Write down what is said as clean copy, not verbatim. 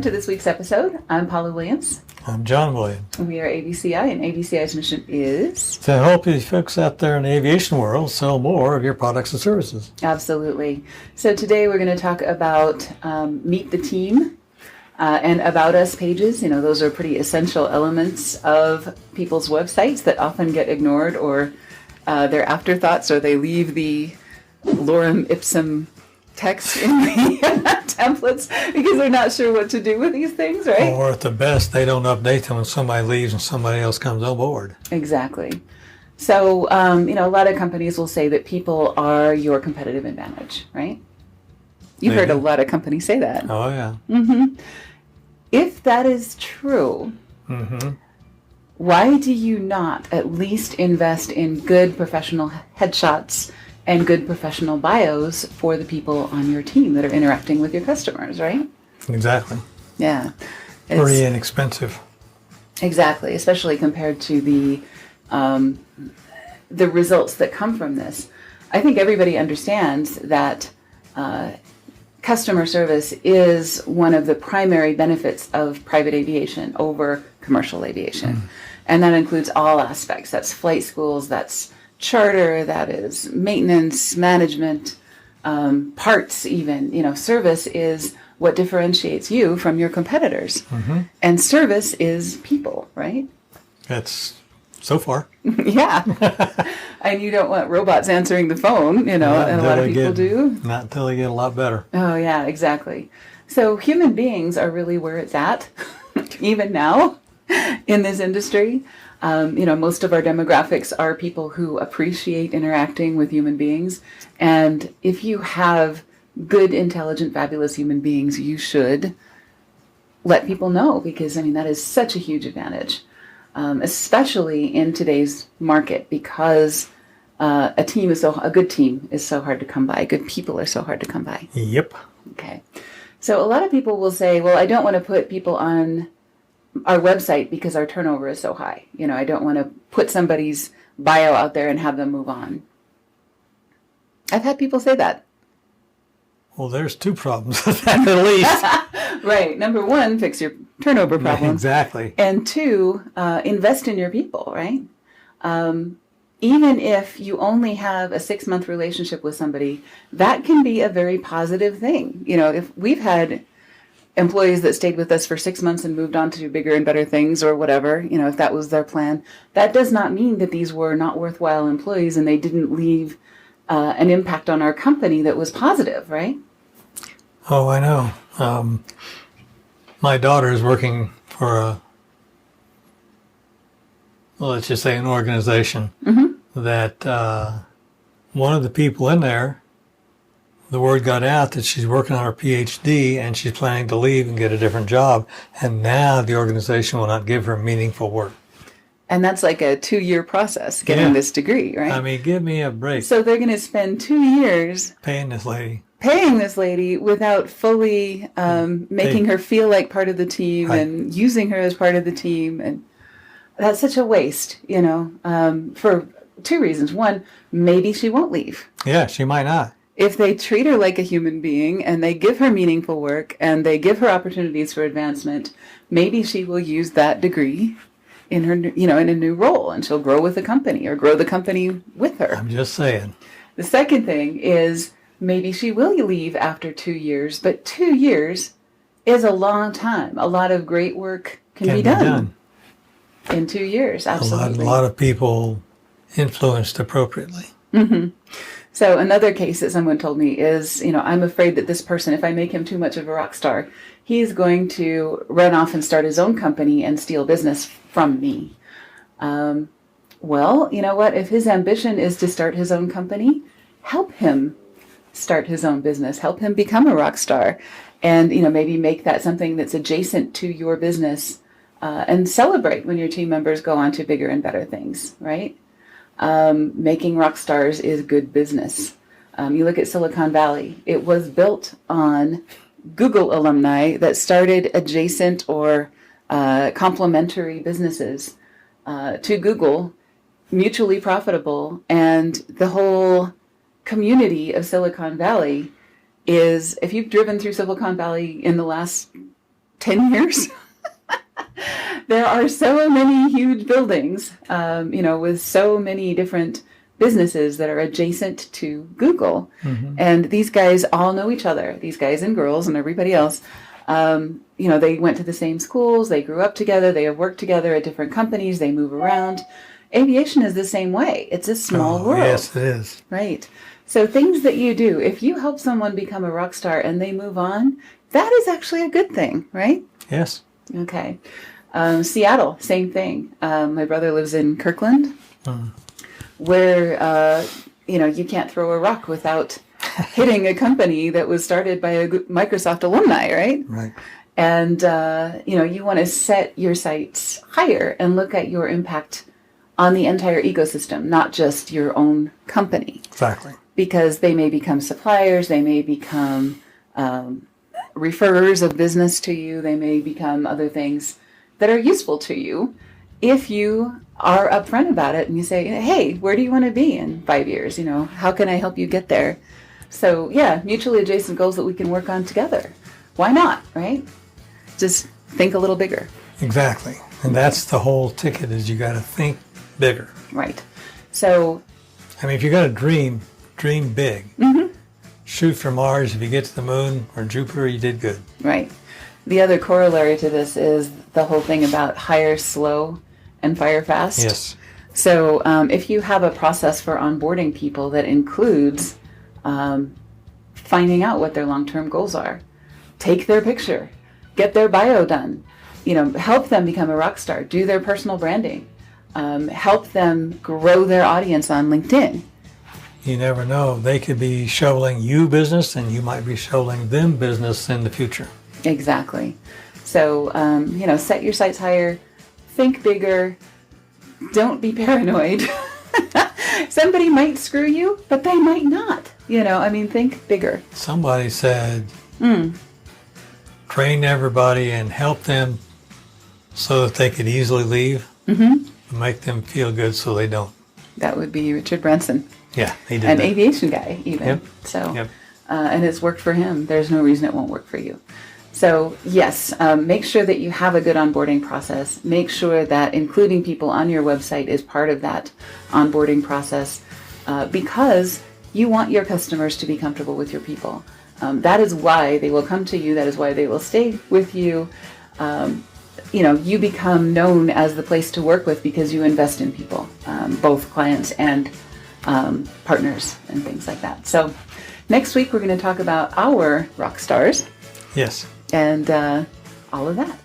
Welcome to this week's episode. I'm Paula Williams. I'm John Williams. We are ABCI, and ABCI's mission is to help you folks out there in the aviation world sell more of your products and services. Absolutely. So today we're going to talk about Meet the Team and About Us pages. You know, those are pretty essential elements of people's websites that often get ignored, or they're afterthoughts, or they leave the lorem ipsum text in the templates because they're not sure what to do with these things, right? Or at the best, they don't update them when somebody leaves and somebody else comes on board. Exactly. So, a lot of companies will say that people are your competitive advantage, right? You've heard a lot of companies say that. Oh, yeah. Mm-hmm. If that is true, why do you not at least invest in good professional headshots and good professional bios for the people on your team that are interacting with your customers, right? Exactly. Yeah. Pretty inexpensive. Exactly, especially compared to the results that come from this. I think everybody understands that customer service is one of the primary benefits of private aviation over commercial aviation. And that includes all aspects. That's flight schools, that's charter, that is maintenance, management, parts even. Service is what differentiates you from your competitors. And service is people, right? That's so far. Yeah. And you don't want robots answering the phone, and a lot of people do. Not until they get a lot better. Oh, yeah, exactly. So human beings are really where it's at, even now in this industry. Most of our demographics are people who appreciate interacting with human beings. And if you have good, intelligent, fabulous human beings, you should let people know, because, that is such a huge advantage, especially in today's market, because a good team is so hard to come by. Good people are so hard to come by. Yep. Okay. So a lot of people will say, well, I don't want to put people on our website because our turnover is so high. I don't want to put somebody's bio out there and have them move on. I've had people say that. Well, there's two problems with that at least. Right. Number one, fix your turnover problem. Exactly. And two, invest in your people, right? Even if you only have a 6-month relationship with somebody, that can be a very positive thing. If we've had employees that stayed with us for 6 months and moved on to bigger and better things or whatever, if that was their plan, that does not mean that these were not worthwhile employees and they didn't leave an impact on our company that was positive, right? Oh, I know. My daughter is working for let's just say an organization that one of the people in there, the word got out that she's working on her PhD and she's planning to leave and get a different job. And now the organization will not give her meaningful work. And that's like a 2-year process, getting this degree, right? Give me a break. So they're going to spend 2 years paying this lady without fully making her feel like part of the team and using her as part of the team. And that's such a waste, for 2 reasons. One, maybe she won't leave. Yeah, she might not. If they treat her like a human being and they give her meaningful work and they give her opportunities for advancement, maybe she will use that degree in her, in a new role, and she'll grow with the company or grow the company with her. I'm just saying. The second thing is maybe she will leave after 2 years, but 2 years is a long time. A lot of great work can be done in 2 years. Absolutely. A lot of people influenced appropriately. So another case that someone told me is, I'm afraid that this person, if I make him too much of a rock star, he's going to run off and start his own company and steal business from me. Well, you know what? If his ambition is to start his own company, help him start his own business. Help him become a rock star. And, maybe make that something that's adjacent to your business, and celebrate when your team members go on to bigger and better things, right? Making rock stars is good business. You look at Silicon Valley. It was built on Google alumni that started adjacent or complementary businesses to Google, mutually profitable, and the whole community of Silicon Valley is, if you've driven through Silicon Valley in the last 10 years. There are so many huge buildings, with so many different businesses that are adjacent to Google. And these guys all know each other, these guys and girls and everybody else. They went to the same schools, they grew up together, they have worked together at different companies, they move around. Aviation is the same way. It's a small world. Yes, it is. Right. So things that you do, if you help someone become a rock star and they move on, that is actually a good thing, right? Yes. Okay. Seattle, same thing. My brother lives in Kirkland, where, you can't throw a rock without hitting a company that was started by a Microsoft alumni, right? Right. And, you want to set your sights higher and look at your impact on the entire ecosystem, not just your own company. Exactly. Because they may become suppliers, they may become referrers of business to you, they may become other things that are useful to you if you are upfront about it and you say, hey, where do you want to be in 5 years? How can I help you get there? So yeah, mutually adjacent goals that we can work on together. Why not, right? Just think a little bigger. Exactly. And that's the whole ticket, is you got to think bigger. Right. So, if you got a dream big. Shoot for Mars. If you get to the moon or Jupiter, you did good. Right. The other corollary to this is the whole thing about hire slow and fire fast. Yes. So if you have a process for onboarding people that includes finding out what their long-term goals are, take their picture, get their bio done, help them become a rock star, do their personal branding, help them grow their audience on LinkedIn. You never know. They could be shoveling you business and you might be shoveling them business in the future. Exactly. So, set your sights higher, think bigger, don't be paranoid. Somebody might screw you, but they might not. Think bigger. Somebody said, train everybody and help them so that they could easily leave. Make them feel good so they don't. That would be Richard Branson. Yeah, he did. An aviation guy, even. Yep. So, yep. And it's worked for him. There's no reason it won't work for you. So, yes, make sure that you have a good onboarding process. Make sure that including people on your website is part of that onboarding process because you want your customers to be comfortable with your people. That is why they will come to you. That is why they will stay with you. You become known as the place to work with because you invest in people, both clients and partners and things like that. So next week, we're going to talk about our rock stars. Yes. And all of that.